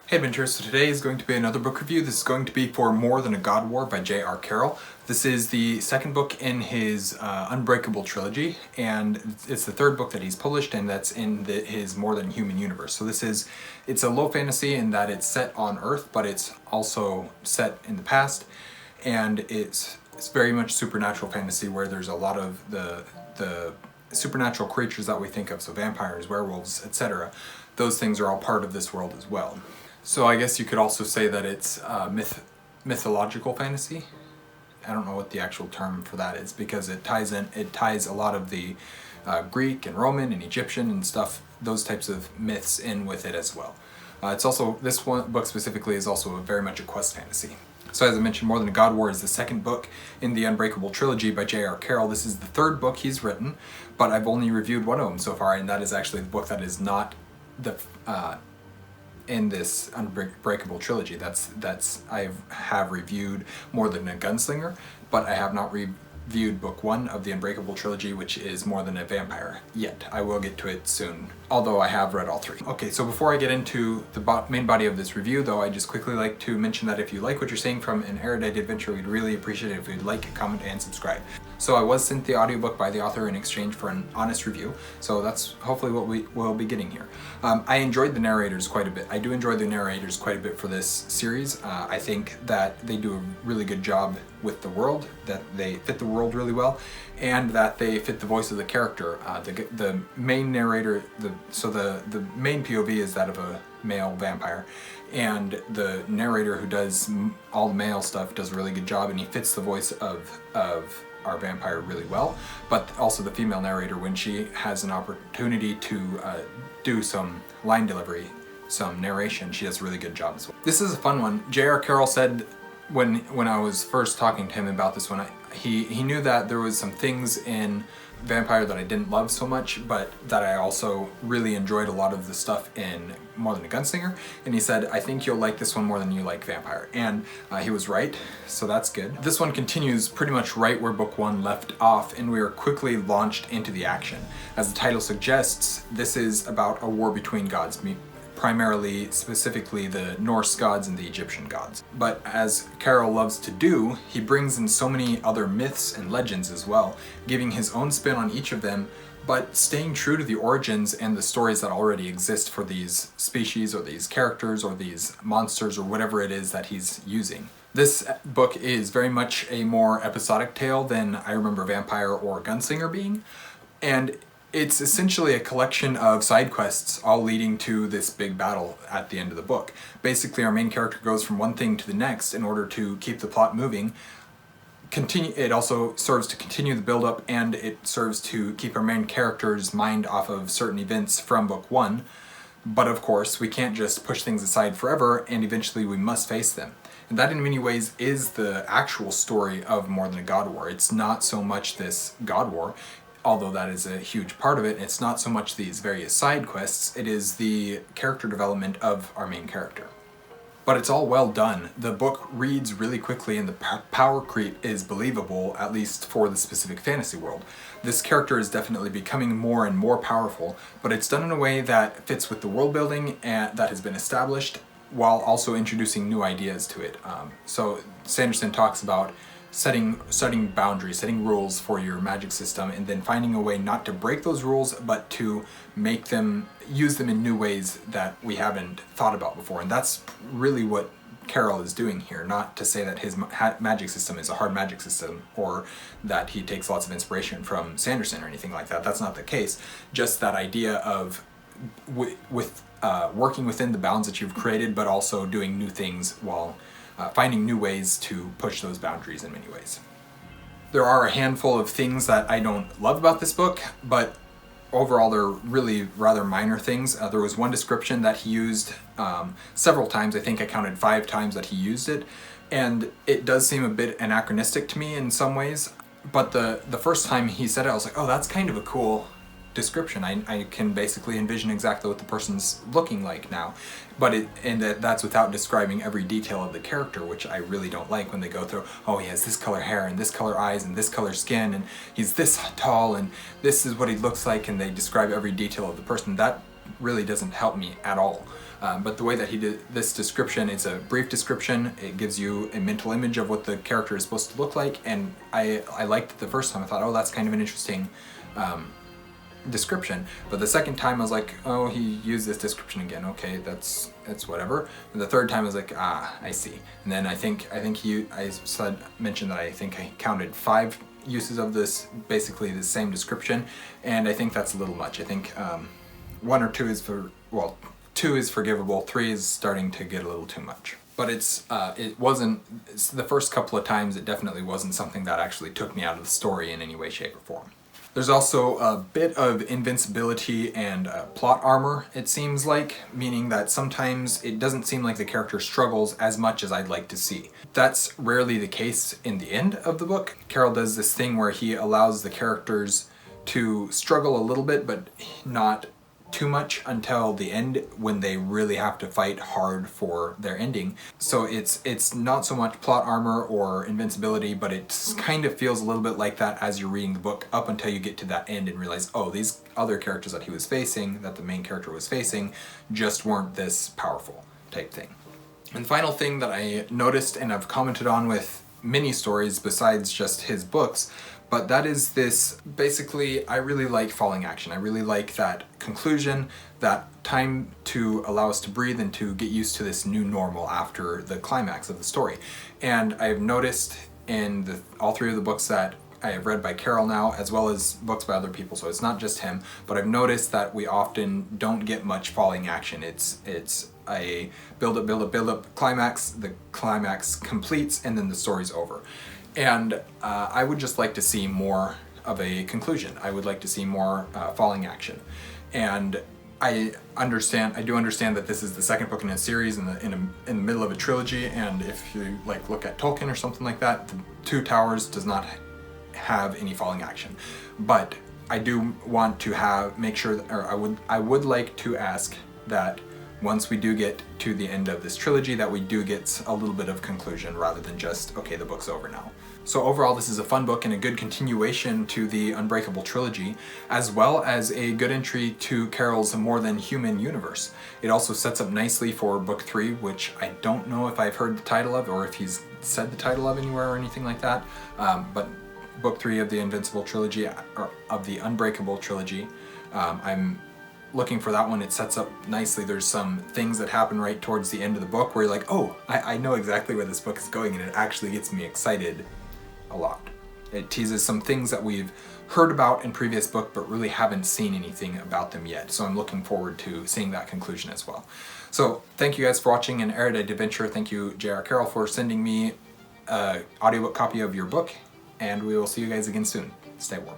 Hey adventurers, so today is going to be another book review. This is going to be for More Than a God War by J.R. Carroll. This is the second book in his Unbreakable Trilogy, and it's the third book that he's published, and that's in his More Than Human universe. So it's a low fantasy in that it's set on Earth, but it's also set in the past, and it's very much supernatural fantasy where there's a lot of the supernatural creatures that we think of, so vampires, werewolves, etc. Those things are all part of this world as well. So I guess you could also say that it's mythological fantasy. I don't know what the actual term for that is because it ties a lot of the Greek and Roman and Egyptian and stuff, those types of myths in with it as well. It's also, this one book specifically is also very much a quest fantasy. So as I mentioned, More Than a God War is the second book in the Unbreakable Trilogy by J.R. Carroll. This is the third book he's written, but I've only reviewed one of them so far, and that is actually the book that is not the in this Unbreakable Trilogy. I have reviewed More Than a Gunslinger, but I have not reviewed book one of the Unbreakable Trilogy, which is More Than a Vampire, yet. I will get to it soon, although I have read all three. Okay, so before I get into the main body of this review, though, I just quickly like to mention that if you like what you're seeing from an Erudite adventure, we'd really appreciate it if you'd like, comment, and subscribe. So I was sent the audiobook by the author in exchange for an honest review, so that's hopefully what we will be getting here. I enjoyed the narrators quite a bit. I do enjoy the narrators quite a bit for this series. I think that they do a really good job with the world, that they fit the world really well, and that they fit the voice of the character. The main narrator, the main POV is that of a male vampire, and the narrator who does all the male stuff does a really good job, and he fits the voice of our vampire really well. But also the female narrator, when she has an opportunity to do some line delivery, some narration, she does a really good job as well. This is a fun one. J.R. Carroll said when I was first talking to him about this one, he knew that there was some things in Vampire that I didn't love so much, but that I also really enjoyed a lot of the stuff in More Than a Gunslinger, and he said, I think you'll like this one more than you like Vampire, and he was right, so that's good. This one continues pretty much right where book one left off, and we are quickly launched into the action. As the title suggests, this is about a war between gods, primarily, specifically the Norse gods and the Egyptian gods. But as Carroll loves to do, he brings in so many other myths and legends as well, giving his own spin on each of them, but staying true to the origins and the stories that already exist for these species or these characters or these monsters or whatever it is that he's using. This book is very much a more episodic tale than I remember Vampire or Gunslinger being, and it's essentially a collection of side quests all leading to this big battle at the end of the book. Basically, our main character goes from one thing to the next in order to keep the plot moving. It also serves to continue the build-up, and it serves to keep our main character's mind off of certain events from book one. But of course, we can't just push things aside forever, and eventually we must face them. And that in many ways is the actual story of More Than a God War. It's not so much this God War, although that is a huge part of it. It's not so much these various side quests, it is the character development of our main character. But it's all well done. The book reads really quickly, and the power creep is believable, at least for the specific fantasy world. This character is definitely becoming more and more powerful, but it's done in a way that fits with the world building and that has been established, while also introducing new ideas to it. So Sanderson talks about setting boundaries, setting rules for your magic system, and then finding a way not to break those rules, but to use them in new ways that we haven't thought about before. And that's really what Carroll is doing here. Not to say that his magic system is a hard magic system, or that he takes lots of inspiration from Sanderson or anything like that. That's not the case. Just that idea of working within the bounds that you've created, but also doing new things while finding new ways to push those boundaries in many ways. There are a handful of things that I don't love about this book, but overall they're really rather minor things. There was one description that he used several times. I think I counted 5 times that he used it, and it does seem a bit anachronistic to me in some ways, but the first time he said it, I was like, oh, that's kind of a cool description. I can basically envision exactly what the person's looking like now, but that's without describing every detail of the character, which I really don't like when they go through, oh, he has this color hair and this color eyes and this color skin and he's this tall and this is what he looks like, and they describe every detail of the person. That really doesn't help me at all. But the way that he did this description, it's a brief description. It gives you a mental image of what the character is supposed to look like, and I liked it the first time. I thought, oh, that's kind of an interesting description. But the second time I was like, oh, he used this description again. Okay, that's whatever. And the third time I was like, ah, I see. And then I mentioned that I think I counted 5 uses of this, basically the same description, and I think that's a little much. I think 1 or 2 is 2 is forgivable. 3 is starting to get a little too much. But it wasn't, the first couple of times it definitely wasn't something that actually took me out of the story in any way, shape, or form. There's also a bit of invincibility and plot armor, it seems like, meaning that sometimes it doesn't seem like the character struggles as much as I'd like to see. That's rarely the case in the end of the book. Carroll does this thing where he allows the characters to struggle a little bit, but not too much until the end, when they really have to fight hard for their ending. So it's not so much plot armor or invincibility, but it kind of feels a little bit like that as you're reading the book up until you get to that end and realize, oh, these other characters that he was facing, that the main character was facing, just weren't this powerful type thing. And the final thing that I noticed, and I've commented on with many stories besides just his books, but that is this, basically, I really like falling action. I really like that conclusion, that time to allow us to breathe and to get used to this new normal after the climax of the story. And I've noticed in all 3 of the books that I have read by Carroll now, as well as books by other people, so it's not just him, but I've noticed that we often don't get much falling action. It's a build up, climax, the climax completes, and then the story's over. And I would just like to see more of a conclusion. I would like to see more falling action. And I do understand that this is the second book in a series in the middle of a trilogy, and if you look at Tolkien or something like that, the Two Towers does not have any falling action. But I do want to make sure that, or I would like to ask that once we do get to the end of this trilogy, that we do get a little bit of conclusion rather than just, okay, the book's over now. So overall, this is a fun book and a good continuation to the Unbreakable Trilogy, as well as a good entry to Carroll's More Than Human universe. It also sets up nicely for book 3, which I don't know if I've heard the title of or if he's said the title of anywhere or anything like that, but book 3 of the Invincible Trilogy, or of the Unbreakable Trilogy. I'm looking for that one. It sets up nicely. There's some things that happen right towards the end of the book where you're like, oh, I know exactly where this book is going, and it actually gets me excited a lot. It teases some things that we've heard about in previous book but really haven't seen anything about them yet. So I'm looking forward to seeing that conclusion as well. So thank you guys for watching an Erudite adventure. Thank you, J.R. Carroll, for sending me an audiobook copy of your book, and we will see you guys again soon. Stay warm.